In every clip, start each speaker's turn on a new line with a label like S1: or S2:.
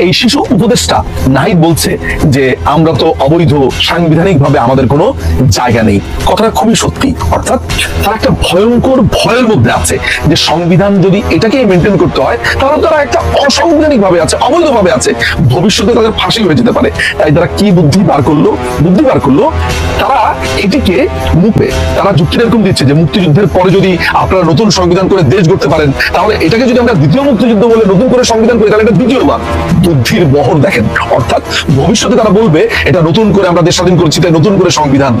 S1: এই শিশু উপদেষ্টা নাহিদ বলছে যে আমরা তো অবৈধ, সাংবিধানিক ভাবে আমাদের কোনো জায়গা নেই। কথাটা খুবই সত্যি। অর্থাৎ তারা একটা ভয়ঙ্কর ভয়ের মধ্যে আছে যে সংবিধান যদি এটাকে মেনটেন করতে হয় তাহলে তারা একটা অসাংবিধানিক ভাবে আছে, অবৈধ ভাবে আছে, ভবিষ্যতে তাদের ফাঁসি হয়ে যেতে পারে। তাই তারা কি বুদ্ধি বার করলো তারা এটিকে মুখে তারা যুক্তিটা এরকম দিচ্ছে যে মুক্তিযুদ্ধের পরে যদি আপনারা নতুন সংবিধান করে দেশ গড়তে পারেন তাহলে এটাকে যদি আমরা দ্বিতীয় মুক্তিযুদ্ধ বলে নতুন করে সংবিধান করি তাহলে এটা দ্বিতীয়বার। বুদ্ধির বহর দেখেন। অর্থাৎ ভবিষ্যতে তারা বলবে এটা নতুন করে আমরা দেশ স্বাধীন করেছি তাই নতুন করে সংবিধান।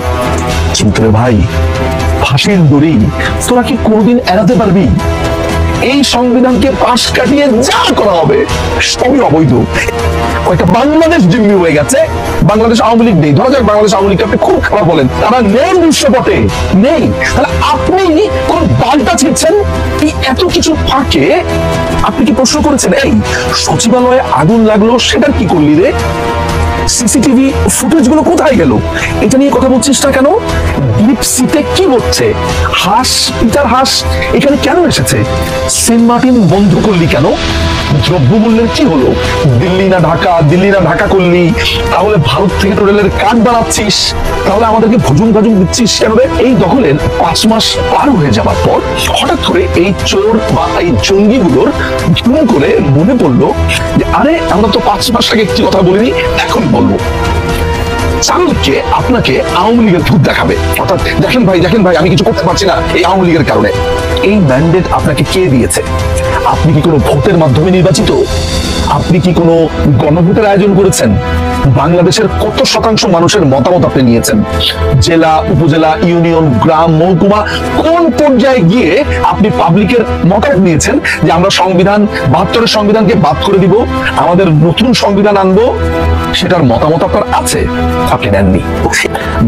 S1: কিন্তু রে ভাই, ফাঁসির দড়ি তোরা কি কোনোদিন এড়াতে পারবি? এই সংবিধানকে পাশ কাটিয়ে যা করা হবে সবই অবৈধ। কয়েকটা বাংলাদেশ জিম্মি হয়ে গেছে, বাংলাদেশ আওয়ামী লীগ নেই। ধরা যাক বাংলাদেশ আওয়ামী লীগকে আপনি খুব খারাপ বলেন, তারা নেই বিশ্বপটে, নেই। তাহলে আপনি কোন বালটা ছিটছেন? এই এত কিছু ফাঁকে আপনি কি প্রশ্ন করেছেন এই সচিবালয়ে আগুন লাগলো সেটার কি করলি রে? সিসিটিভি ফুটেজ গুলো কোথায় গেল? এটা নিয়ে কথা বলছিস না কেন? ডিপসিতে কি হচ্ছে? পিটার হাস এখানে কেন এসেছে? সেন্ট মার্টিন বন্ধ করলি কেন? দ্রব্যমূল্যের কি হলো? দিল্লি না ঢাকা করলি? তাহলে ভারত থেকে তো রেলের কার্ড বানাচ্ছিস, তাহলে আমাদেরকে ভুজুং দিচ্ছিস কেন? এই দখলের 5 মাস পার হয়ে যাবার পর হঠাৎ করে এই চোর বা এই জঙ্গিগুলোর ধুম করে মনে পড়লো যে আরে আমরা তো 5 মাস আগে একটি কথা বলিনি, এখন বলবো। চালকে আপনাকে আওয়ামী লীগের ভূত দেখাবে। অর্থাৎ দেখেন ভাই আমি কিছু করতে পারছি না এই আওয়ামী লীগের কারণে। এই ম্যান্ডেট আপনাকে কে দিয়েছে? আপনি কি কোনো ভোটের মাধ্যমে নির্বাচিত? আপনি কি কোনো গণভোটের আয়োজন করেছেন? বাংলাদেশের কত শতাংশ মানুষের মতামত আপনি নিয়েছেন? জেলা, উপজেলা, ইউনিয়ন, গ্রাম, মহকুমা, কোন পর্যায়ে গিয়ে আপনি পাবলিকের মতামত নিয়েছেন যে আমরা সংবিধান 72-এর সংবিধানকে বাদ করে দিব, আমাদের নতুন সংবিধান আনবো? সেটার মতামত আপনার আছে? আপনি নেননি।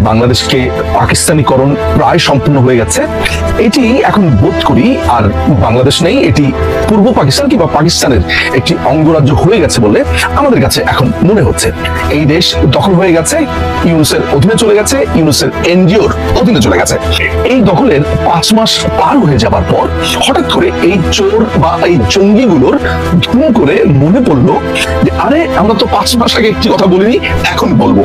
S1: বাংলাদেশকে পাকিস্তানিকরণ প্রায় সম্পূর্ণ হয়ে গেছে। এটি এখন বোধ করি আর বাংলাদেশ নেই, এটি পূর্ব পাকিস্তান কিংবা পাকিস্তানের একটি অঙ্গরাজ্য হয়ে গেছে বলে আমাদের কাছে এখন মনে হচ্ছে। এই দেশ দখল হয়ে গেছে, ইউনুসের অধীনে চলে গেছে, ইউনুসের এনজিওর অধীনে চলে গেছে। এই দখলের 5 মাস পার হয়ে যাবার পর হঠাৎ করে এই চোর বা এই জঙ্গিগুলোর ধুম করে মনে পড়লো যে আরে আমরা তো 5 মাস আগে একটি কথা বলিনি, এখন বলবো।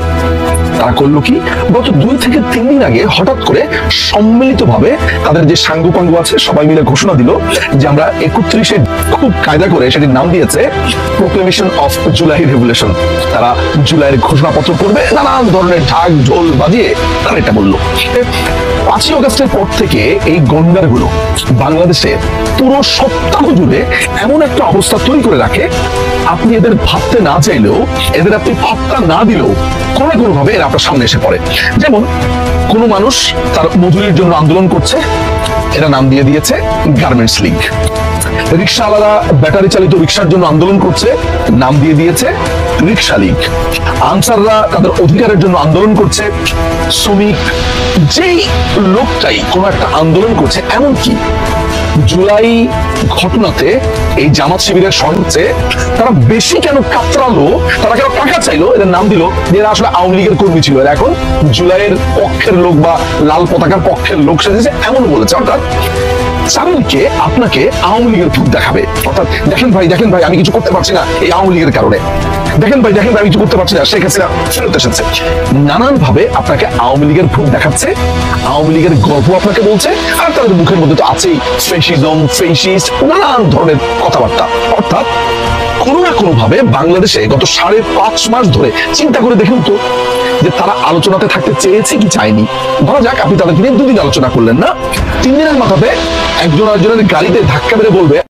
S1: তারা করলো কি? গত 2 থেকে 3 দিন আগে হঠাৎ করে সম্মিলিতভাবে তাদের যে সাঙ্গপাঙ্গ আছে সবাই মিলে ঘোষণা দিল যে আমরা 31-এ খুব কায়দা করে সেটির নাম দিয়েছে প্রোক্লেমেশন অফ জুলাই রেভলিউশন। তারা জুলাইয়ের ঘোষণাপত্র করবে, নানান ধরনের ঢাক ঢোল বাজিয়ে তারা এটা বললো। 5ই আগস্টের পর থেকে এই গন্ডারগুলো বাংলাদেশে পুরো সপ্তাহ জুড়ে এমন একটা অবস্থা তৈরি করে রাখে, আপনি এদের ভাবতে না চাইলেও, এদের আপনি পাত্তা না দিলেও কোনো ভাবে এরা আপনার সামনে এসে পড়ে। যেমন কোন মানুষ তার মজুরির জন্য আন্দোলন করছে, এরা নাম দিয়ে দিয়েছে গার্মেন্টস লীগ। রিক্সাওয়ালারা ব্যাটারি চালিত রিক্সার জন্য আন্দোলন করছে, নাম দিয়ে দিয়েছে রিক্সা লীগ। আনসাররা তাদের অধিকারের জন্য আন্দোলন করছে। শ্রমিক যেই লোকটাই কোনো একটা আন্দোলন করছে, এমনকি জুলাই ঘটনাতে এই জামাত শিবিরের সঙ্গে তারা বেশি কেন কাতরালো, তারা কেন টাকা চাইলো, এদের নাম দিল যে এরা আসলে আওয়ামী লীগের কর্মী ছিল, এরা এখন জুলাইয়ের পক্ষের লোক বা লাল পতাকার পক্ষের লোক সেজেছে, এমন বলেছে। অর্থাৎ চারুলকে আপনাকে আওয়ামী লীগের ভূত দেখাবে। অর্থাৎ দেখেন ভাই আমি কিছু করতে পারছি না এই আওয়ামী লীগের কারণে। দেখেন ভাই আমি কিছু করতে পারছি না, শেখ হাসিনা ফেরত এসেছে। নানান ভাবে আপনাকে আওয়ামী লীগের ভূত দেখাচ্ছে, আওয়ামী লীগের গল্প আপনাকে বলছে, আর তাদের মুখের মধ্যে তো আছেই ফেসিজম, ফেসিস্ট, নানান ধরনের কথাবার্তা। অর্থাৎ কোনো না কোনো ভাবে বাংলাদেশে গত 5.5 মাস ধরে চিন্তা করে দেখুন তো যে তারা আলোচনাতে থাকতে চেয়েছে কি চায়নি। ধরা যাক আপনি তাদেরকে নিয়ে 2 দিন আলোচনা করলেন না, 3 দিনের মাথাতে একজন আরেকজনের গাড়িতে ধাক্কা মেরে বলবে